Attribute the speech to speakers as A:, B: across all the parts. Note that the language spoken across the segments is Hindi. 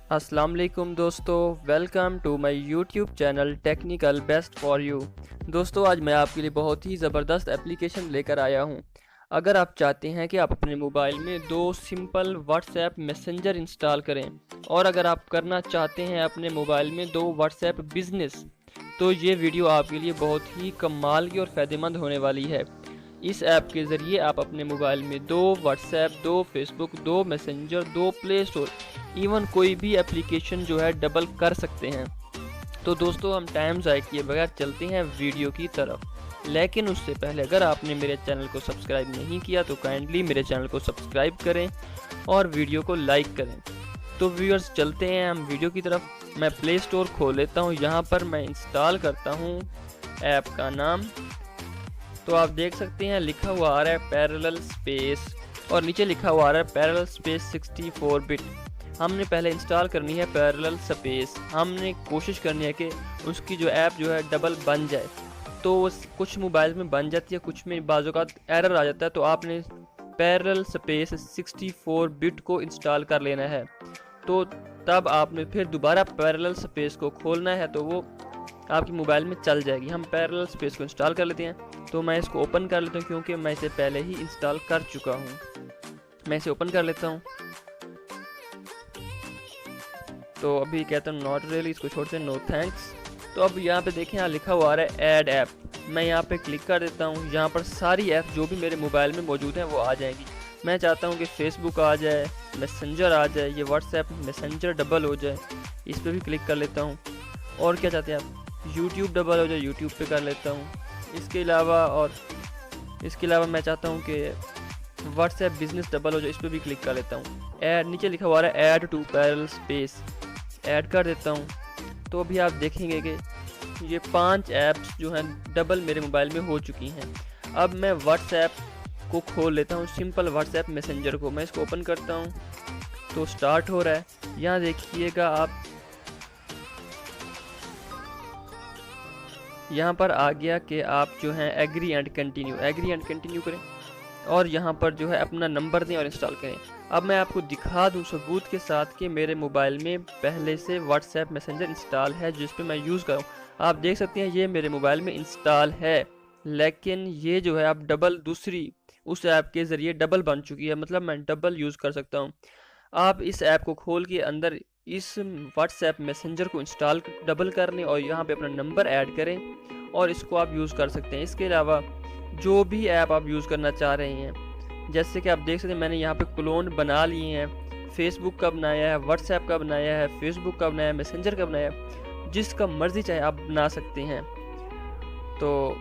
A: अस्सलाम वालेकुम दोस्तों, welcome to my YouTube channel technical best for you. दोस्तों, आज मैं आपके लिए बहुत ही ज़बरदस्त एप्लीकेशन लेकर आया हूं। अगर आप चाहते हैं कि आप अपने मोबाइल में दो सिंपल व्हाट्सएप मैसेंजर इंस्टॉल करें और अगर आप करना चाहते हैं अपने मोबाइल में दो व्हाट्सएप बिज़नेस, तो ये वीडियो आपके लिए बहुत ही कमाल की और फ़ायदेमंद होने वाली है। इस ऐप के ज़रिए आप अपने मोबाइल में दो व्हाट्सएप, दो फेसबुक, दो मैसेंजर, दो प्ले स्टोर, इवन कोई भी एप्लीकेशन जो है डबल कर सकते हैं। तो दोस्तों, हम टाइम ज़ाया किए बगैर चलते हैं वीडियो की तरफ। लेकिन उससे पहले अगर आपने मेरे चैनल को सब्सक्राइब नहीं किया तो काइंडली मेरे चैनल को सब्सक्राइब करें और वीडियो को लाइक करें। तो व्यूअर्स, चलते हैं हम वीडियो की तरफ। मैं प्ले स्टोर खोल लेता हूँ, यहाँ पर मैं इंस्टॉल करता हूँ ऐप का नाम। तो आप देख सकते हैं लिखा हुआ आ रहा है पैरेलल स्पेस और नीचे लिखा हुआ आ रहा है पैरेलल स्पेस 64 बिट। हमने पहले इंस्टॉल करनी है पैरेलल स्पेस। हमने कोशिश करनी है कि उसकी जो ऐप जो है डबल बन जाए। तो कुछ मोबाइल में बन जाती है, कुछ में बाज़ औक़ात एरर आ जाता है। तो आपने पैरेलल स्पेस 64 बिट को इंस्टॉल कर लेना है। तो तब आपने फिर दोबारा पैरेलल स्पेस को खोलना है तो वो आपके मोबाइल में चल जाएगी। हम पैरेलल स्पेस को इंस्टॉल कर लेते हैं। तो मैं इसको ओपन कर लेता हूँ क्योंकि मैं इसे पहले ही इंस्टॉल कर चुका हूँ। मैं इसे ओपन कर लेता हूँ। तो अभी कहता हूँ नॉट रियली, इसको छोड़ते हैं, नो थैंक्स। तो अब यहाँ पे देखें, यहाँ लिखा हुआ आ रहा है ऐड ऐप। मैं यहाँ पे क्लिक कर देता हूँ। यहाँ पर सारी ऐप जो भी मेरे मोबाइल में मौजूद हैं वो आ जाएंगी। मैं चाहता हूँ कि फेसबुक आ जाए, मैसेंजर आ जाए, ये व्हाट्सएप मैसेंजर डबल हो जाए, इस पर भी क्लिक कर लेता हूँ। और क्या चाहते हैं आप, यूट्यूब डबल हो जाए, यूट्यूब पे कर लेता हूँ। इसके अलावा मैं चाहता हूँ कि व्हाट्सएप बिजनेस डबल हो जाए, इस पर भी क्लिक कर लेता हूँ। ऐड नीचे लिखा हुआ है add to parallel space, add कर देता हूँ। तो अभी आप देखेंगे कि ये 5 ऐप्स जो हैं डबल मेरे मोबाइल में हो चुकी हैं। अब मैं व्हाट्सएप को खोल लेता हूँ, सिंपल व्हाट्सएप मैसेंजर को। मैं इसको ओपन करता हूँ तो स्टार्ट हो रहा है। यहाँ देखिएगा आप, यहाँ पर आ गया कि आप जो हैं एग्री एंड कंटिन्यू करें और यहाँ पर जो है अपना नंबर दें और इंस्टॉल करें। अब मैं आपको दिखा दूँ सबूत के साथ कि मेरे मोबाइल में पहले से व्हाट्सएप मैसेंजर इंस्टॉल है जिस पे मैं यूज़ कर रहा हूँ। आप देख सकते हैं ये मेरे मोबाइल में इंस्टॉल है, लेकिन ये जो है अब डबल दूसरी उस ऐप के ज़रिए डबल बन चुकी है। मतलब मैं डबल यूज़ कर सकता हूँ। आप इस ऐप को खोल के अंदर इस व्हाट्सएप मैसेंजर को इंस्टॉल डबल कर लें और यहाँ पे अपना नंबर ऐड करें और इसको आप यूज़ कर सकते हैं। इसके अलावा जो भी ऐप आप यूज़ करना चाह रहे हैं, जैसे कि आप देख सकते हैं मैंने यहाँ पे क्लोन बना लिए हैं। फेसबुक का बनाया है, व्हाट्सएप का बनाया है, फेसबुक का बनाया है, मैसेंजर का बनाया है, जिसका मर्ज़ी चाहे आप बना सकते हैं। तो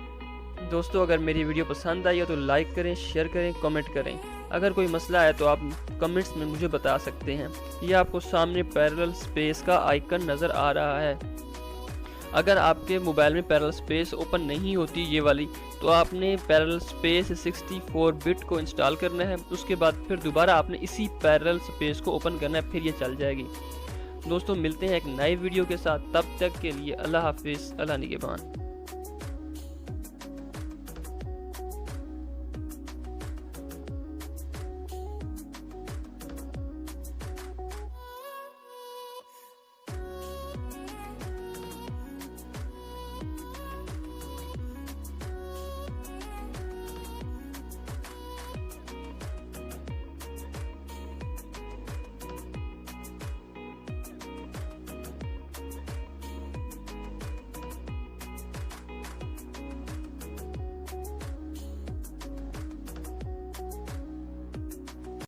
A: दोस्तों, अगर मेरी वीडियो पसंद आई हो तो लाइक करें, शेयर करें, कमेंट करें। अगर कोई मसला है तो आप कमेंट्स में मुझे बता सकते हैं। ये आपको सामने पैरेलल स्पेस का आइकन नज़र आ रहा है। अगर आपके मोबाइल में पैरेलल स्पेस ओपन नहीं होती ये वाली, तो आपने पैरेलल स्पेस 64 बिट को इंस्टॉल करना है। उसके बाद फिर दोबारा आपने इसी पैरेलल स्पेस को ओपन करना है, फिर ये चल जाएगी। दोस्तों, मिलते हैं एक नई वीडियो के साथ। तब तक के लिए अल्लाह हाफिज़, अल्लाह निगहबान।